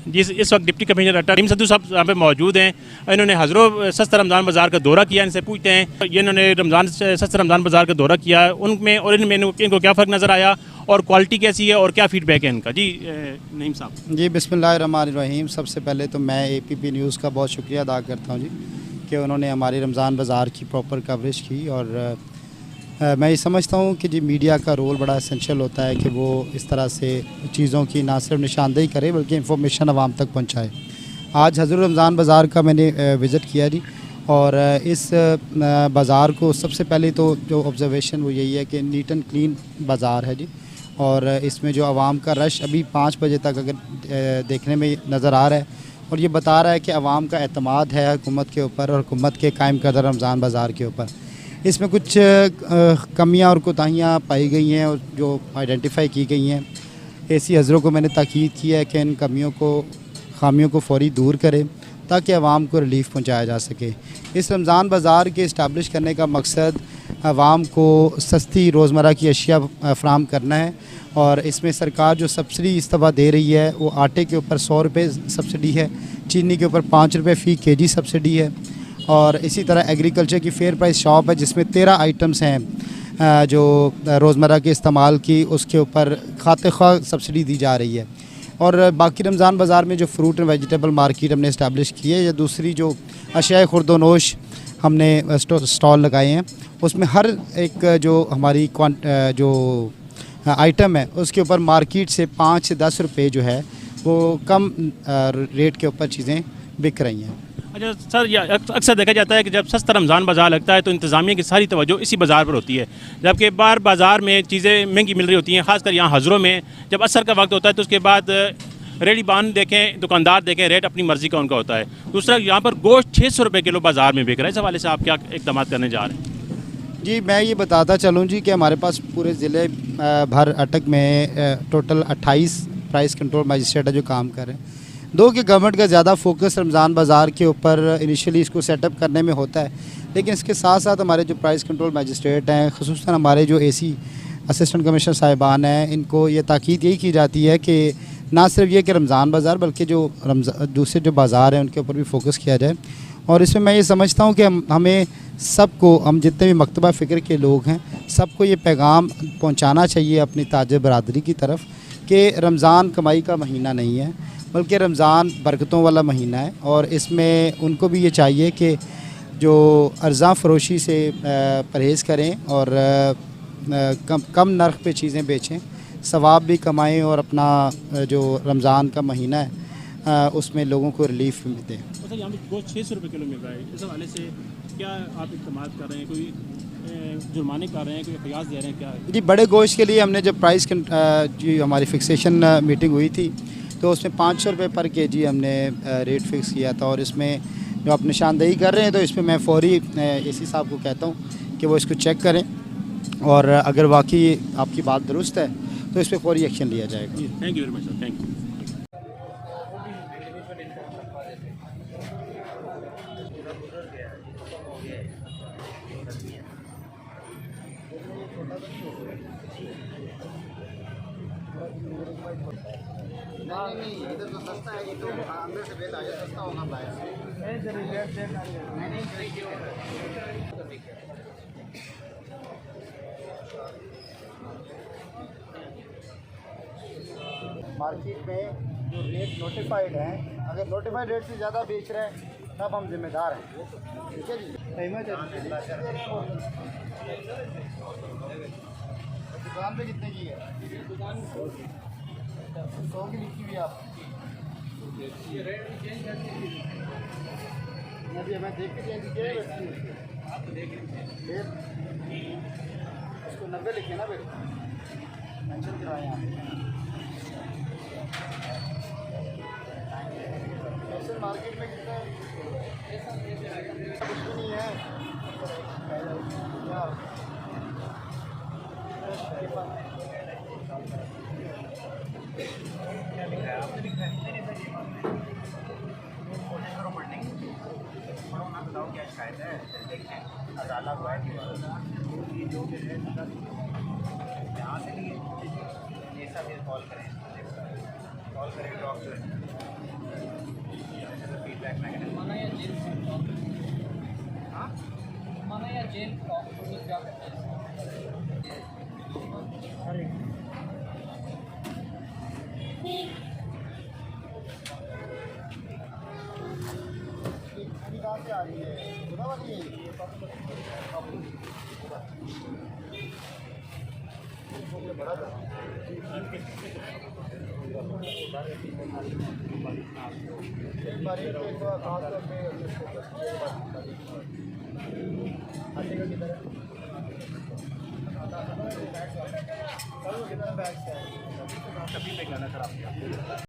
जी इस वक्त deputy commissioner अट्टा रहीम सद्दू साहब यहाँ पे मौजूद हैं। इन्होंने हज़रों सस्ता रमज़ान बाज़ार का दौरा किया। इनसे पूछते हैं ये इन्होंने सस्ता रमज़ान बाज़ार का दौरा किया, उनमें और इनमें इनको क्या फ़र्क नज़र आया और क्वालिटी कैसी है और क्या फ़ीडबैक है इनका। जी नईम साहब। जी बिस्मिल्लाहिर्रहमानिर्रहीम। सबसे पहले तो मैं APP न्यूज़ का बहुत शुक्रिया अदा करता हूँ जी कि उन्होंने हमारी रमज़ान बाज़ार की प्रॉपर कवरेज की। और मैं ये समझता हूँ कि जी मीडिया का रोल बड़ा एसेंशियल होता है कि वो इस तरह से चीज़ों की ना सिर्फ निशानदेही करे बल्कि इंफॉर्मेशन आवाम तक पहुँचाए। आज हज़रत रमज़ान बाज़ार का मैंने विज़िट किया जी, और इस बाज़ार को सबसे पहले तो जो ऑब्ज़र्वेशन वो यही है कि नीट एंड क्लीन बाज़ार है जी। और इसमें जो आवाम का रश अभी 5 बजे तक अगर देखने में नज़र आ रहा है, और ये बता रहा है कि आवाम का एतमाद है हुकूमत के ऊपर और हुकूमत के कायम करदा रमज़ान बाज़ार के ऊपर। इसमें कुछ कमियां और कोताहियां पाई गई हैं और जो आइडेंटिफाई की गई हैं, ऐसी हज़रों को मैंने ताकीद किया है कि इन खामियों को फ़ौरी दूर करें ताकि आवाम को रिलीफ़ पहुंचाया जा सके। इस रमज़ान बाज़ार के इस्टेब्लिश करने का मकसद आवाम को सस्ती रोज़मर्रा की अशिया फ़राहम करना है। और इसमें सरकार जो सब्सिडी इस दफ़ा दे रही है वो आटे के ऊपर 100 रुपये सब्सिडी है, चीनी के ऊपर 5 रुपये फ़ी kg सब्सिडी है। और इसी तरह एग्रीकल्चर की फेयर प्राइस शॉप है जिसमें 13 आइटम्स हैं जो रोज़मर्रा के इस्तेमाल की, उसके ऊपर खाते ख्वाह सब्सिडी दी जा रही है। और बाकी रमज़ान बाज़ार में जो फ्रूट एंड वेजिटेबल मार्केट हमने इस्टेब्लिश की है, या दूसरी जो अशिया खुर्दोनोश हमने स्टॉल लगाए हैं, उसमें हर एक जो हमारी जो आइटम है उसके ऊपर मार्केट से 5 से 10 रुपये जो है वो कम रेट के ऊपर चीज़ें बिक रही हैं। अच्छा सर, ये अक्सर देखा जाता है कि जब सस्ता रमज़ान बाज़ार लगता है तो इंतज़ामिया की सारी तवज्जो इसी बाज़ार पर होती है, जबकि बाज़ार में चीज़ें महंगी मिल रही होती हैं। ख़ासकर यहाँ हज़रों में जब असर का वक्त होता है तो उसके बाद रेडी बान देखें, दुकानदार देखें, रेट अपनी मर्ज़ी का उनका होता है। दूसरा, यहाँ पर गोश्त 600 रुपये किलो बाज़ार में बिक रहा है। इस हवाले से आप क्या इक़दाम करने जा रहे हैं? जी मैं ये बताता चलूँ जी कि हमारे पास पूरे ज़िले भर अटक में टोटल 28 प्राइस कंट्रोल मजिस्ट्रेट है जो काम कर रहे हैं। दो कि गवर्नमेंट का ज़्यादा फोकस रमज़ान बाज़ार के ऊपर इनिशियली इसको सेटअप करने में होता है, लेकिन इसके साथ साथ हमारे जो प्राइस कंट्रोल मजिस्ट्रेट हैं, ख़ुसूसन हमारे जो AC असिस्टेंट कमिश्नर साहिबान हैं, इनको ये ताकीद यही की जाती है कि ना सिर्फ ये कि रमज़ान बाज़ार बल्कि जो दूसरे जो बाज़ार हैं उनके ऊपर भी फोकस किया जाए। और इसमें मैं ये समझता हूँ कि हमें सबको, हम जितने भी मकतबा फ़िक्र के लोग हैं, सबको ये पैगाम पहुँचाना चाहिए अपनी ताजिर बरादरी की तरफ कि रमज़ान कमाई का महीना नहीं है बल्कि रमज़ान बरकतों वाला महीना है। और इसमें उनको भी ये चाहिए कि जो अर्ज़ा फ़रोशी से परहेज़ करें और कम नर्ख पे चीज़ें बेचें, सवाब भी कमाएं और अपना जो रमज़ान का महीना है उसमें लोगों को रिलीफ भी दें। अच्छा, यहाँ पे गोश्त 600 रुपये किलो मिल रहा है, इस हवाले से क्या आप इक़दाम कर रहे हैं? कोई जुर्माने कर रहे हैं, कोई क़ियास दे रहे हैं क्या? जी बड़े गोश्त के लिए हमने जब प्राइस जी हमारी फिक्सेशन मीटिंग हुई थी तो उसमें 500 रुपये पर kg हमने रेट फ़िक्स किया था। और इसमें जो आप निशानदेही कर रहे हैं तो इसमें मैं फ़ौरी AC साहब को कहता हूँ कि वो इसको चेक करें, और अगर वाकई आपकी बात दुरुस्त है तो इस पर फ़ौरी एक्शन लिया जाएगा। Thank you very much sir, thank you. नहीं इधर तो सस्ता है, ये तो अंदर से बेच आ जाए, सस्ता होगा बाहर से। मार्केट में जो रेट नोटिफाइड हैं, अगर नोटिफाइड रेट से ज़्यादा बेच रहे हैं तब हम जिम्मेदार हैं, ठीक है जी। दुकान पे कितने की है? दुकान 100 की लिखी हुई आप अभी हमें देख के चेंज किया आप तो देख लीजिए, उसको 90 लिखे ना, फिर मेंशन कराएं आप। ऐसे मार्केट में कितना कुछ भी नहीं है। क्या लिखा है आपने? लिखा है बताओ क्या शिकायत है? देखें अदालत हुआ है कि जो भी है यहाँ से लिए ऐसा फिर कॉल करें all correct doctors. Feedback negative. मना या जेल हाँ मना या जेल तो क्या करते हैं अरे कहाँ से आ रही है खुदा वाली है बड़ा था एक बार ये तो खास तौर पे आटे का किधर है बैग से